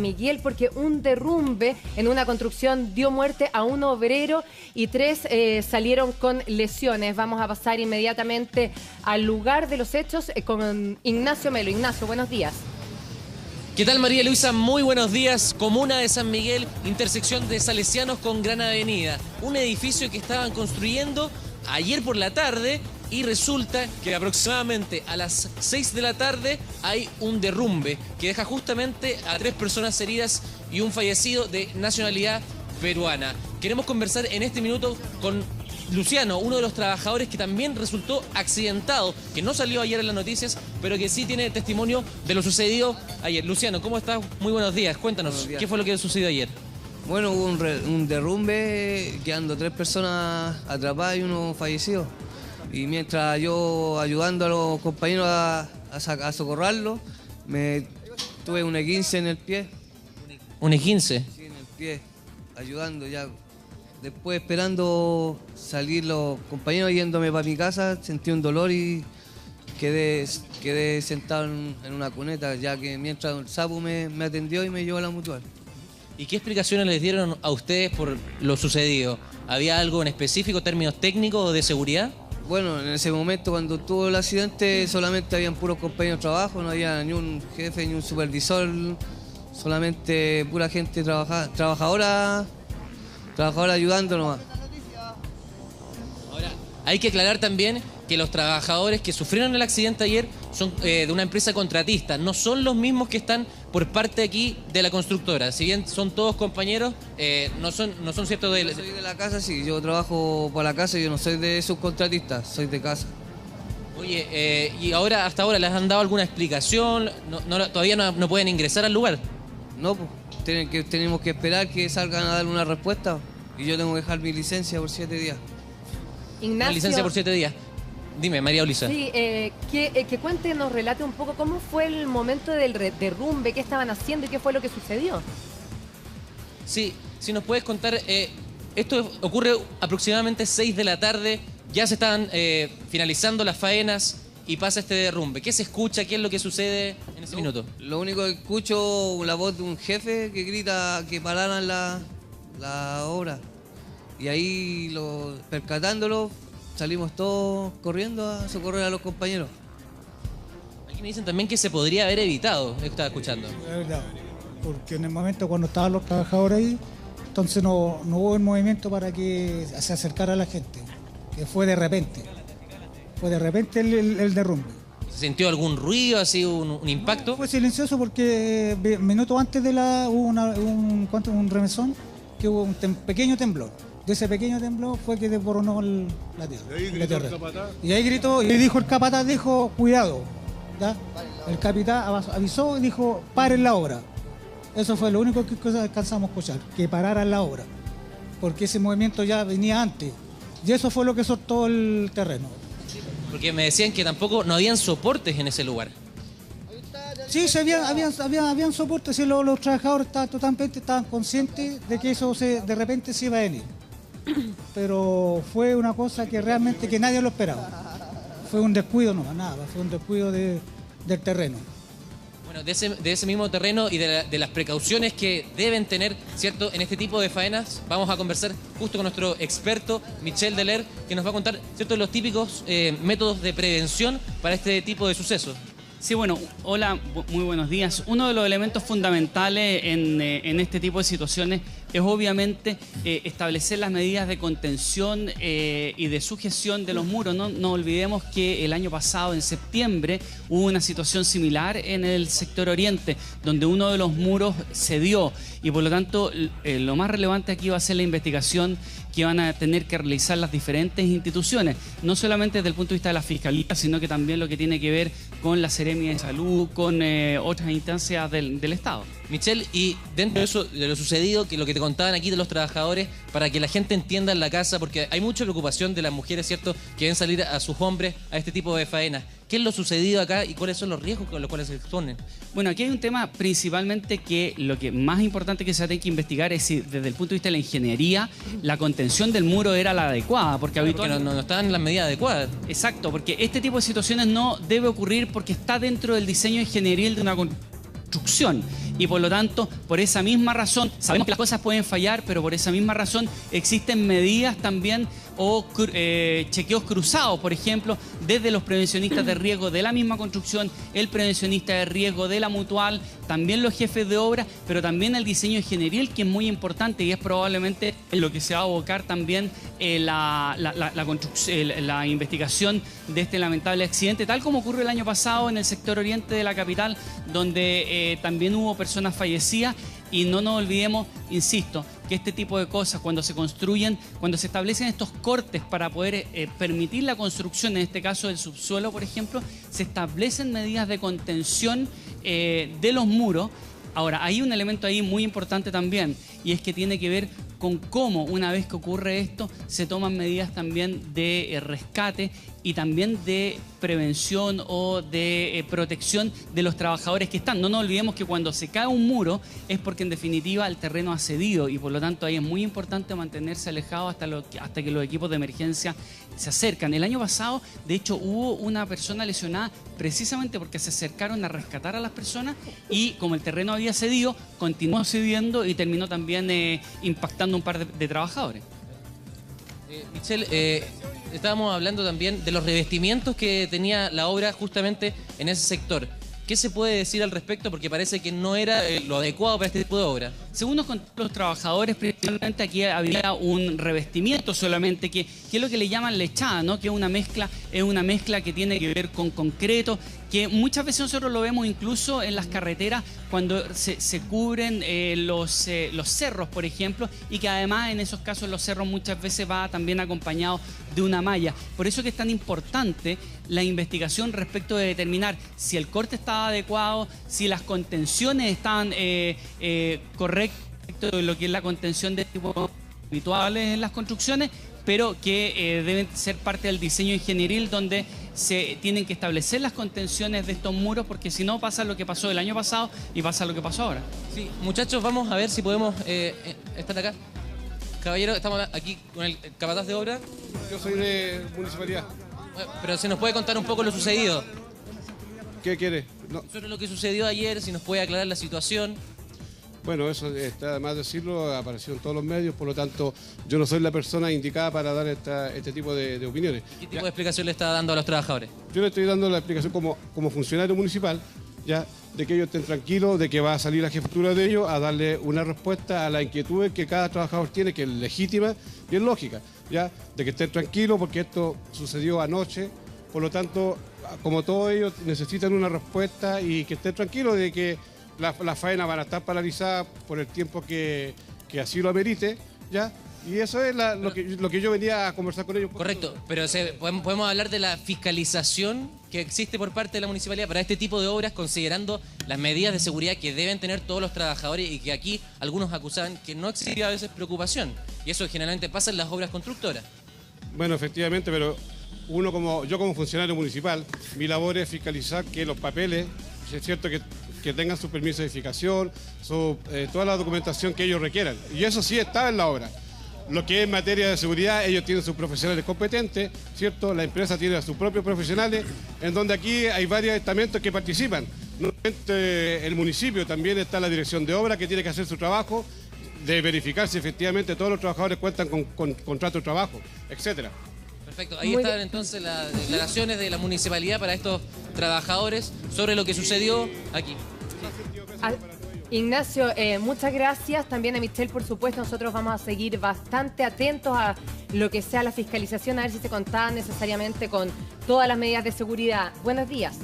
Miguel, porque un derrumbe en una construcción dio muerte a un obrero y 3 salieron con lesiones. Vamos a pasar inmediatamente al lugar de los hechos con Ignacio Melo. Ignacio, buenos días. ¿Qué tal, María Luisa? Muy buenos días. Comuna de San Miguel, intersección de Salesianos con Gran Avenida. Un edificio que estaban construyendo ayer por la tarde y resulta que aproximadamente a las 6 de la tarde hay un derrumbe que deja justamente a 3 personas heridas y un fallecido de nacionalidad peruana. Queremos conversar en este minuto con Luciano, uno de los trabajadores que también resultó accidentado, que no salió ayer en las noticias, pero que sí tiene testimonio de lo sucedido ayer. Luciano, ¿cómo estás? Muy buenos días. Cuéntanos, Buenos días. ¿qué fue lo que sucedió ayer? Bueno, hubo un derrumbe, quedando 3 personas atrapadas y uno fallecido. Y mientras yo ayudando a los compañeros a socorrerlo, tuve un E15 en el pie. Un E15. Sí, en el pie, ayudando ya. Después esperando salir los compañeros yéndome para mi casa, sentí un dolor y quedé sentado en una cuneta, ya que mientras el sapo me atendió y me llevó a la mutual. ¿Y qué explicaciones les dieron a ustedes por lo sucedido? ¿Había algo en específico, términos técnicos o de seguridad? Bueno, en ese momento cuando tuvo el accidente solamente habían puros compañeros de trabajo, no había ni un jefe ni un supervisor, solamente pura gente trabajadora ayudando nomás. Ahora, hay que aclarar también que los trabajadores que sufrieron el accidente ayer son de una empresa contratista, no son los mismos que están por parte aquí de la constructora. Si bien son todos compañeros, no son ciertos de... Yo soy de la casa, sí, yo trabajo por la casa, yo no soy de subcontratistas, soy de casa. Oye, y ahora, hasta ahora, ¿les han dado alguna explicación? ¿Todavía no pueden ingresar al lugar? No, pues, tenemos que esperar que salgan a dar una respuesta y yo tengo que dejar mi licencia por 7 días. Ignacio. Una licencia por 7 días. Dime, María Luisa. Sí, que cuente, nos relate un poco cómo fue el momento del derrumbe, qué estaban haciendo y qué fue lo que sucedió. Sí, si nos puedes contar, esto ocurre aproximadamente 6 de la tarde, ya se estaban finalizando las faenas y pasa este derrumbe. ¿Qué se escucha? ¿Qué es lo que sucede en ese minuto? Lo único que escucho es la voz de un jefe que grita que pararan la obra. Y ahí, percatándolo, salimos todos corriendo a socorrer a los compañeros. Aquí me dicen también que se podría haber evitado, estaba escuchando. Es verdad, porque en el momento cuando estaban los trabajadores ahí, entonces no hubo el movimiento para que se acercara a la gente, que fue de repente. Fue de repente el derrumbe. ¿Se sintió algún ruido, así un impacto? Fue silencioso porque minutos antes de hubo un remesón, que hubo un pequeño temblor. De ese pequeño temblor fue que desboronó la tierra. Y ahí gritó, y dijo el capataz, dijo, cuidado. ¿Ya? El capitán avisó y dijo, paren la obra. Eso fue lo único que alcanzamos a escuchar, que pararan la obra. Porque ese movimiento ya venía antes. Y eso fue lo que soltó el terreno. Porque me decían que tampoco no habían soportes en ese lugar. Sí, habían soportes, sí, los trabajadores estaban conscientes de que eso de repente se iba a venir. Pero fue una cosa que realmente que nadie lo esperaba. Fue un descuido, fue un descuido del terreno. Bueno, de ese mismo terreno y de las precauciones que deben tener, ¿cierto?, en este tipo de faenas, vamos a conversar justo con nuestro experto, Michel Deler, que nos va a contar, ¿cierto?, los típicos métodos de prevención para este tipo de sucesos. Sí, bueno, hola, muy buenos días. Uno de los elementos fundamentales en este tipo de situaciones es obviamente establecer las medidas de contención y de sujeción de los muros. No olvidemos que el año pasado, en septiembre, hubo una situación similar en el sector oriente, donde uno de los muros cedió y por lo tanto lo más relevante aquí va a ser la investigación que van a tener que realizar las diferentes instituciones, no solamente desde el punto de vista de la Fiscalía, sino que también lo que tiene que ver con la Seremia de Salud, con otras instancias del Estado. Michel, y dentro de eso, de lo sucedido, que lo que te contaban aquí de los trabajadores, para que la gente entienda en la casa, porque hay mucha preocupación de las mujeres, ¿cierto?, que ven salir a sus hombres a este tipo de faenas. ¿Qué es lo sucedido acá y cuáles son los riesgos con los cuales se exponen? Bueno, aquí hay un tema principalmente que lo que más importante que se tiene que investigar es si desde el punto de vista de la ingeniería la contención del muro era la adecuada, porque habitualmente no estaban las medidas adecuadas. Exacto, porque este tipo de situaciones no debe ocurrir porque está dentro del diseño ingenieril de una construcción. y por lo tanto, por esa misma razón, sabemos que las cosas pueden fallar, pero por esa misma razón existen medidas también o chequeos cruzados, por ejemplo, desde los prevencionistas de riesgo de la misma construcción, el prevencionista de riesgo de la mutual, también los jefes de obra, pero también el diseño ingenieril, que es muy importante y es probablemente en lo que se va a abocar también la investigación de este lamentable accidente, tal como ocurrió el año pasado en el sector oriente de la capital, donde también hubo personas fallecidas. Y no nos olvidemos, insisto, que este tipo de cosas, cuando se construyen, cuando se establecen estos cortes para poder permitir la construcción, en este caso del subsuelo, por ejemplo, se establecen medidas de contención de los muros. Ahora, hay un elemento ahí muy importante también, y es que tiene que ver con cómo, una vez que ocurre esto, se toman medidas también de rescate y también de prevención o de protección de los trabajadores que están. No nos olvidemos que cuando se cae un muro es porque en definitiva el terreno ha cedido y por lo tanto ahí es muy importante mantenerse alejado hasta que los equipos de emergencia se acercan. El año pasado, de hecho, hubo una persona lesionada precisamente porque se acercaron a rescatar a las personas y como el terreno había cedido, continuó cediendo y terminó también impactando un par de trabajadores. Michelle, estábamos hablando también de los revestimientos que tenía la obra justamente en ese sector. ¿Qué se puede decir al respecto? Porque parece que no era lo adecuado para este tipo de obra. Según nos contaron los trabajadores, principalmente aquí había un revestimiento solamente, que es lo que le llaman lechada, ¿no? Que es una mezcla que tiene que ver con concreto, que muchas veces nosotros lo vemos incluso en las carreteras cuando se cubren los cerros, por ejemplo, y que además en esos casos los cerros muchas veces va también acompañado de una malla. Por eso que es tan importante la investigación respecto de determinar si el corte estaba adecuado, si las contenciones estaban correctas, de lo que es la contención de tipo habituales en las construcciones, pero que deben ser parte del diseño ingenieril donde se tienen que establecer las contenciones de estos muros, porque si no pasa lo que pasó el año pasado y pasa lo que pasó ahora. Sí, muchachos, vamos a ver si podemos estar acá. Caballero, estamos aquí con el capataz de obra. Yo soy de municipalidad. Pero se nos puede contar un poco lo sucedido. ¿Qué quiere? No. Sobre lo que sucedió ayer, si nos puede aclarar la situación. Bueno, eso está además de decirlo, apareció en todos los medios, por lo tanto yo no soy la persona indicada para dar este tipo de opiniones. ¿Qué tipo de explicación le está dando a los trabajadores? Yo le estoy dando la explicación como funcionario municipal, ya, de que ellos estén tranquilos, de que va a salir la jefatura de ellos a darle una respuesta a la inquietud que cada trabajador tiene, que es legítima y es lógica, ya, de que estén tranquilos porque esto sucedió anoche, por lo tanto, como todos ellos necesitan una respuesta y que estén tranquilos de que las faenas van a estar paralizadas por el tiempo que así lo amerite, ¿ya? Y eso es lo que yo venía a conversar con ellos. Correcto, pero podemos hablar de la fiscalización que existe por parte de la municipalidad para este tipo de obras, considerando las medidas de seguridad que deben tener todos los trabajadores y que aquí algunos acusaban que no existía a veces preocupación. Y eso generalmente pasa en las obras constructoras. Bueno, efectivamente, pero yo como funcionario municipal, mi labor es fiscalizar que los papeles, es cierto que tengan su permiso de edificación, toda la documentación que ellos requieran. Y eso sí está en la obra. Lo que es materia de seguridad, ellos tienen sus profesionales competentes, ¿cierto? La empresa tiene a sus propios profesionales, en donde aquí hay varios estamentos que participan. No solamente el municipio, también está la dirección de obra que tiene que hacer su trabajo, de verificar si efectivamente todos los trabajadores cuentan con contrato de trabajo, etcétera. Perfecto, ahí están entonces las declaraciones de la municipalidad para estos trabajadores sobre lo que sucedió aquí. Ignacio, muchas gracias. También a Michelle, por supuesto. Nosotros vamos a seguir bastante atentos a lo que sea la fiscalización, a ver si se contaba necesariamente con todas las medidas de seguridad. Buenos días.